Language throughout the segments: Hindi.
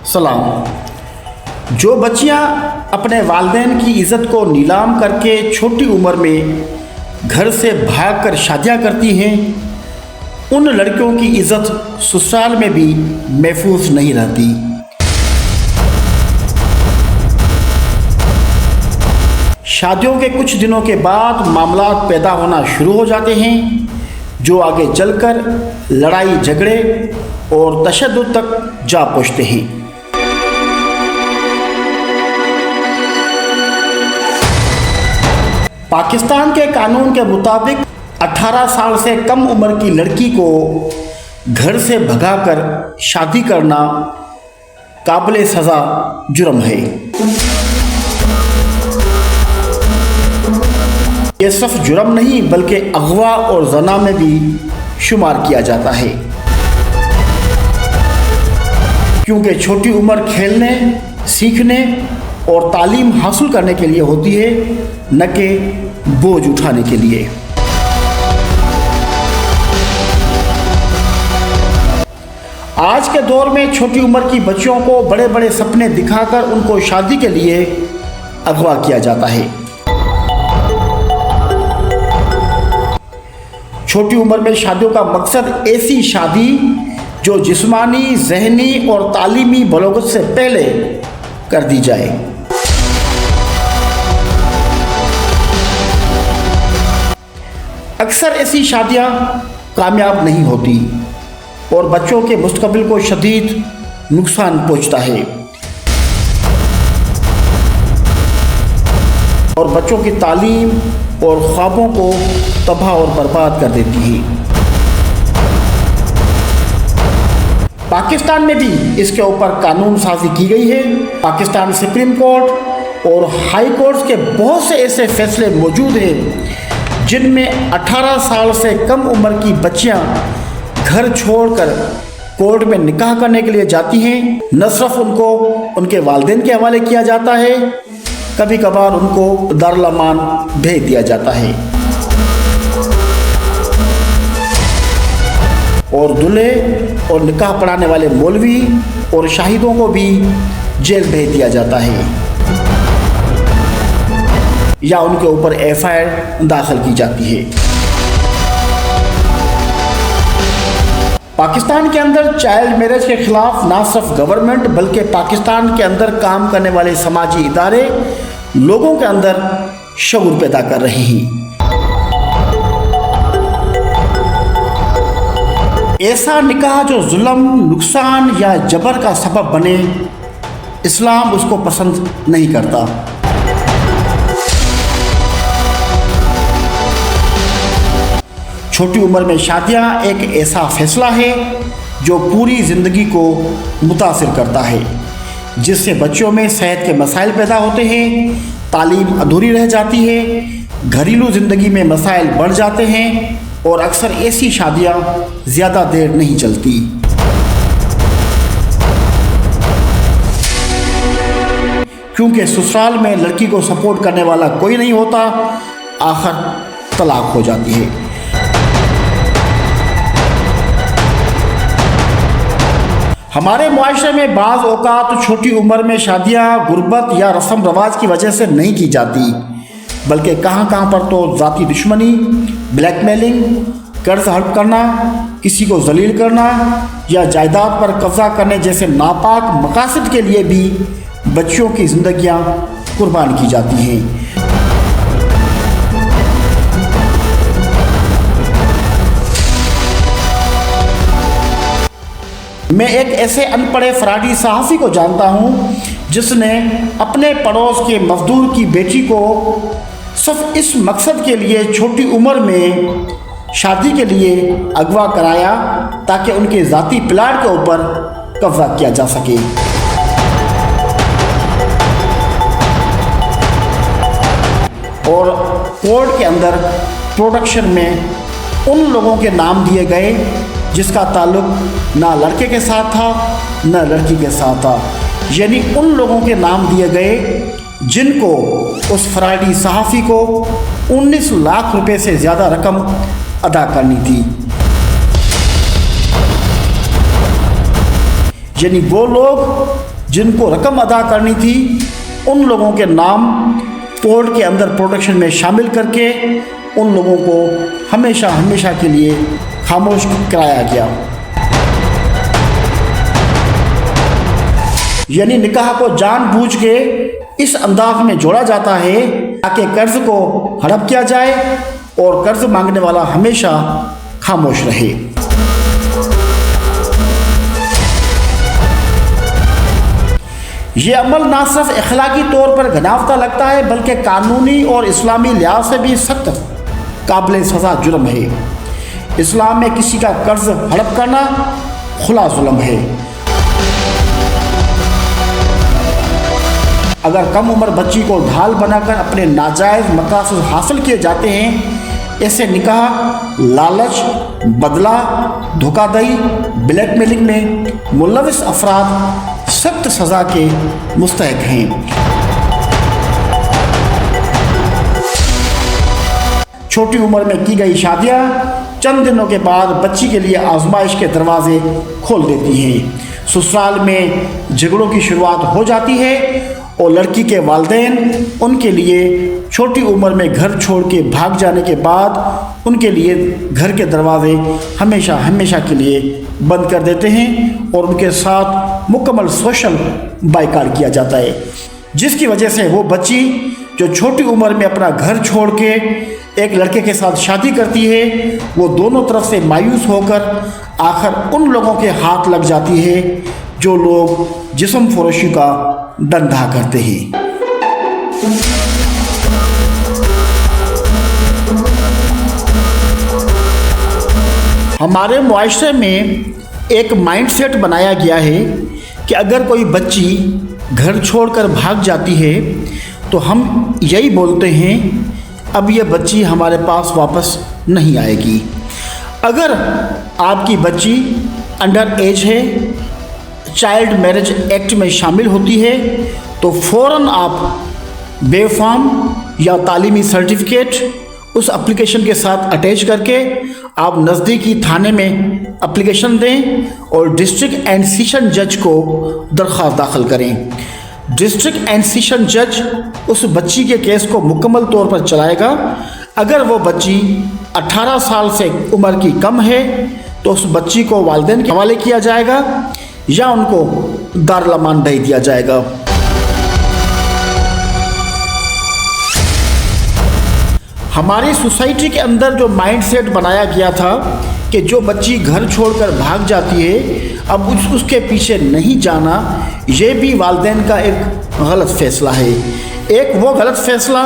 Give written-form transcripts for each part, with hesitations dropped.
सलाम। जो बच्चियां अपने वालिदैन की इज़्ज़त को नीलाम करके छोटी उम्र में घर से भागकर शादियां करती हैं, उन लड़कियों की इज़्ज़त ससुराल में भी महफूज नहीं रहती। शादियों के कुछ दिनों के बाद मामला पैदा होना शुरू हो जाते हैं, जो आगे चलकर लड़ाई झगड़े और तशद्दुद तक जा पहुँचते हैं। पाकिस्तान के कानून के मुताबिक 18 साल से कम उम्र की लड़की को घर से भगाकर शादी करना काबिल सज़ा जुर्म है। ये सिर्फ जुर्म नहीं बल्कि अगवा और जना में भी शुमार किया जाता है, क्योंकि छोटी उम्र खेलने, सीखने और तालीम हासिल करने के लिए होती है, न कि बोझ उठाने के लिए। आज के दौर में छोटी उम्र की बच्चियों को बड़े बड़े सपने दिखाकर उनको शादी के लिए अगवा किया जाता है। छोटी उम्र में शादियों का मकसद ऐसी शादी जो जिस्मानी, ज़हनी और तालीमी बलोगत से पहले कर दी जाए। अक्सर ऐसी शादियां कामयाब नहीं होती और बच्चों के मुस्तकबिल को शदीद नुकसान पहुंचता है और बच्चों की तालीम और ख्वाबों को तबाह और बर्बाद कर देती है। पाकिस्तान में भी इसके ऊपर कानून साजी की गई है। पाकिस्तान सुप्रीम कोर्ट और हाई कोर्ट के बहुत से ऐसे फैसले मौजूद हैं जिनमें 18 साल से कम उम्र की बच्चियां घर छोड़कर कोर्ट में निकाह करने के लिए जाती हैं। न सिर्फ उनको उनके वालिदैन के हवाले किया जाता है, कभी कभार उनको दारुल अमान भेज दिया जाता है और दूल्हे और निकाह पढ़ाने वाले मौलवी और शाहिदों को भी जेल भेज दिया जाता है या उनके ऊपर एफआईआर दाखिल की जाती है। पाकिस्तान के अंदर चाइल्ड मैरिज के खिलाफ ना सिर्फ गवर्नमेंट बल्कि पाकिस्तान के अंदर काम करने वाले समाजी इदारे लोगों के अंदर शऊर पैदा कर रहे हैं। ऐसा निकाह जो जुल्म, नुकसान या जबर का सबब बने, इस्लाम उसको पसंद नहीं करता। छोटी उम्र में शादियां एक ऐसा फैसला है जो पूरी ज़िंदगी को मुतासिर करता है, जिससे बच्चों में सेहत के मसाइल पैदा होते हैं, तालीम अधूरी रह जाती है, घरेलू ज़िंदगी में मसाइल बढ़ जाते हैं और अक्सर ऐसी शादियां ज़्यादा देर नहीं चलती। क्योंकि ससुराल में लड़की को सपोर्ट करने वाला कोई नहीं होता, आखिर तलाक हो जाती है। हमारे मुआशरे में बाज़ औक़ात छोटी उम्र में शादियाँ गुर्बत या रस्म रवाज की वजह से नहीं की जाती, बल्कि कहाँ पर तो ज़ाती दुश्मनी, ब्लैकमेलिंग, कर्ज हड़प करना, किसी को जलील करना या जायदाद पर कब्ज़ा करने जैसे नापाक मकासद के लिए भी बच्चियों की ज़िंदगियाँ कुर्बान की जाती हैं। मैं एक ऐसे अनपढ़े फराडी सहाफ़ी को जानता हूँ जिसने अपने पड़ोस के मजदूर की बेटी को सिर्फ इस मकसद के लिए छोटी उम्र में शादी के लिए अगवा कराया ताकि उनके ज़ाती प्लाट के ऊपर कब्जा किया जा सके। और कोर्ट के अंदर प्रोडक्शन में उन लोगों के नाम दिए गए जिसका ताल्लुक ना लड़के के साथ था ना लड़की के साथ था, यानी उन लोगों के नाम दिए गए जिनको उस फराडी सहाफ़ी को 19 लाख रुपए से ज़्यादा रकम अदा करनी थी। यानी वो लोग जिनको रकम अदा करनी थी उन लोगों के नाम कोर्ट के अंदर प्रोटेक्शन में शामिल करके उन लोगों को हमेशा हमेशा के लिए खामोश कराया गया। यानी निकाह को जानबूझ के इस अंदाज में जोड़ा जाता है ताकि कर्ज को हड़प किया जाए और कर्ज मांगने वाला हमेशा खामोश रहे। ये अमल ना सिर्फ अखलाकी तौर पर घिनौना लगता है बल्कि कानूनी और इस्लामी लिहाज से भी सख्त काबिल सज़ा जुर्म है। इस्लाम में किसी का कर्ज हड़प करना खुला जुल्म है। अगर कम उम्र बच्ची को ढाल बनाकर अपने नाजायज़ मकासद हासिल किए जाते हैं, ऐसे निकाह लालच, बदला, धोखाधड़ी, ब्लैकमेलिंग में मुलविस अफराद सख्त सज़ा के मुस्तहक हैं। छोटी उम्र में की गई शादियां चंद दिनों के बाद बच्ची के लिए आजमाइश के दरवाजे खोल देती हैं। ससुराल में झगड़ों की शुरुआत हो जाती है और लड़की के वालिदैन उनके लिए छोटी उम्र में घर छोड़ के भाग जाने के बाद उनके लिए घर के दरवाजे हमेशा हमेशा के लिए बंद कर देते हैं और उनके साथ मुकम्मल सोशल बायकॉट किया जाता है, जिसकी वजह से वो बच्ची जो छोटी उम्र में अपना घर छोड़ के एक लड़के के साथ शादी करती है, वो दोनों तरफ से मायूस होकर आखिर उन लोगों के हाथ लग जाती है जो लोग जिस्म फरोशी का धंधा करते हैं। हमारे मुआशरे में एक माइंडसेट बनाया गया है कि अगर कोई बच्ची घर छोड़कर भाग जाती है तो हम यही बोलते हैं अब यह बच्ची हमारे पास वापस नहीं आएगी। अगर आपकी बच्ची अंडर एज है, चाइल्ड मैरिज एक्ट में शामिल होती है, तो फ़ौरन आप बेफार्म या तालीमी सर्टिफिकेट उस एप्लीकेशन के साथ अटैच करके आप नज़दीकी थाने में एप्लीकेशन दें और डिस्ट्रिक्ट एंड सेशन जज को दरख्वास्त दाखिल करें। डिस्ट्रिक्ट एंड सेशन जज उस बच्ची के केस को मुकम्मल तौर पर चलाएगा। अगर वो बच्ची 18 साल से उम्र की कम है तो उस बच्ची को वालिदैन के हवाले किया जाएगा या उनको दारुल अमान भेज दिया जाएगा। हमारी सोसाइटी के अंदर जो माइंडसेट बनाया गया था कि जो बच्ची घर छोड़कर भाग जाती है अब उसके पीछे नहीं जाना, ये भी वालिदैन का एक गलत फ़ैसला है। एक वो गलत फ़ैसला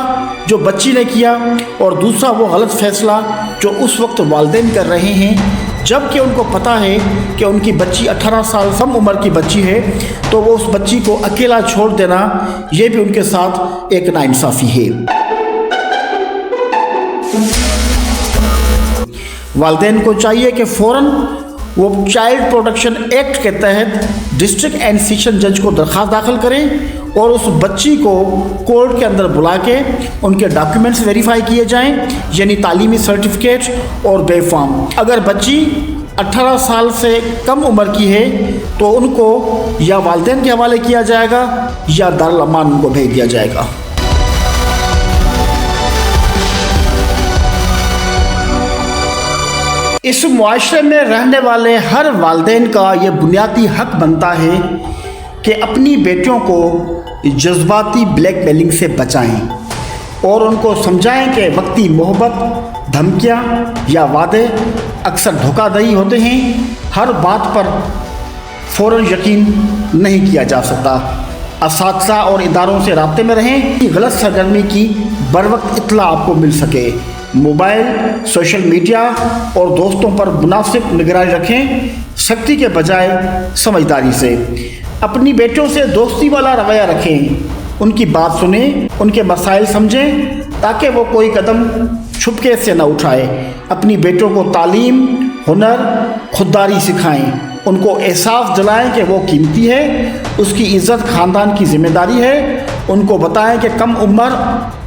जो बच्ची ने किया और दूसरा वो गलत फ़ैसला जो उस वक्त वालिदैन कर रहे हैं, जबकि उनको पता है कि उनकी बच्ची 18 साल कम उम्र की बच्ची है, तो वो उस बच्ची को अकेला छोड़ देना ये भी उनके साथ एक नाइंसाफ़ी है। वालिदैन को चाहिए कि फ़ौरन वो चाइल्ड प्रोटेक्शन एक्ट के तहत डिस्ट्रिक्ट एंड सेशन जज को दरख्वास्त दाखिल करें और उस बच्ची को कोर्ट के अंदर बुला के उनके डॉक्यूमेंट्स वेरीफाई किए जाएं, यानी तालीमी सर्टिफिकेट और बेफार्म। अगर बच्ची 18 साल से कम उम्र की है तो उनको या वालिदैन के हवाले किया जाएगा या दारुल अमान उनको भेज दिया जाएगा। इस मुआशरे में रहने वाले हर वालिदैन का ये बुनियादी हक बनता है कि अपनी बेटियों को जज्बाती ब्लैकमेलिंग से बचाएं और उनको समझाएं कि वक्ती मोहब्बत, धमकियां या वादे अक्सर धोखाधड़ी होते हैं। हर बात पर फ़ौरन यकीन नहीं किया जा सकता। असातिज़ा और इदारों से राब्ते में रहें कि गलत सरगर्मी की बरवक्त इत्तला आपको मिल सके। मोबाइल, सोशल मीडिया और दोस्तों पर मुनासिब निगरानी रखें, सख्ती के बजाय समझदारी से। अपनी बेटियों से दोस्ती वाला रवैया रखें, उनकी बात सुनें, उनके मसाइल समझें ताकि वो कोई कदम छुपके से न उठाए। अपनी बेटियों को तालीम, हुनर, खुददारी सिखाएं, उनको एहसास दिलाएं कि वो कीमती है, उसकी इज़्ज़त ख़ानदान की जिम्मेदारी है। उनको बताएं कि कम उम्र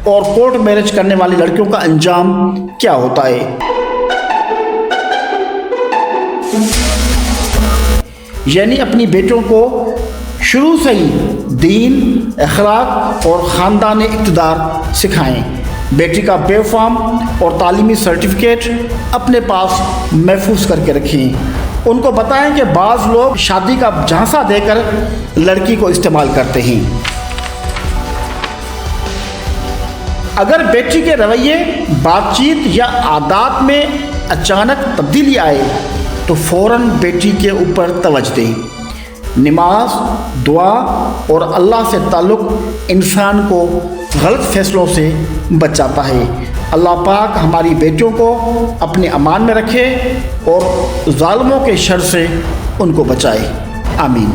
और कोर्ट मैरिज करने वाली लड़कियों का अंजाम क्या होता है। यानी अपनी बेटियों को शुरू से ही दीन, अखलाक और ख़ानदान इक़्तिदार सिखाएं। बेटी का बेफाम और तालीमी सर्टिफिकेट अपने पास महफूज करके रखें। उनको बताएं कि बाज़ लोग शादी का झांसा देकर लड़की को इस्तेमाल करते हैं। अगर बेटी के रवैये, बातचीत या आदत में अचानक तब्दीली आए तो फ़ौरन बेटी के ऊपर तवज्जो दें। नमाज, दुआ और अल्लाह से ताल्लुक़ इंसान को गलत फ़ैसलों से बचाता है। अल्लाह पाक हमारी बेटियों को अपने अमान में रखे और ज़ालिमों के शर से उनको बचाए। आमीन।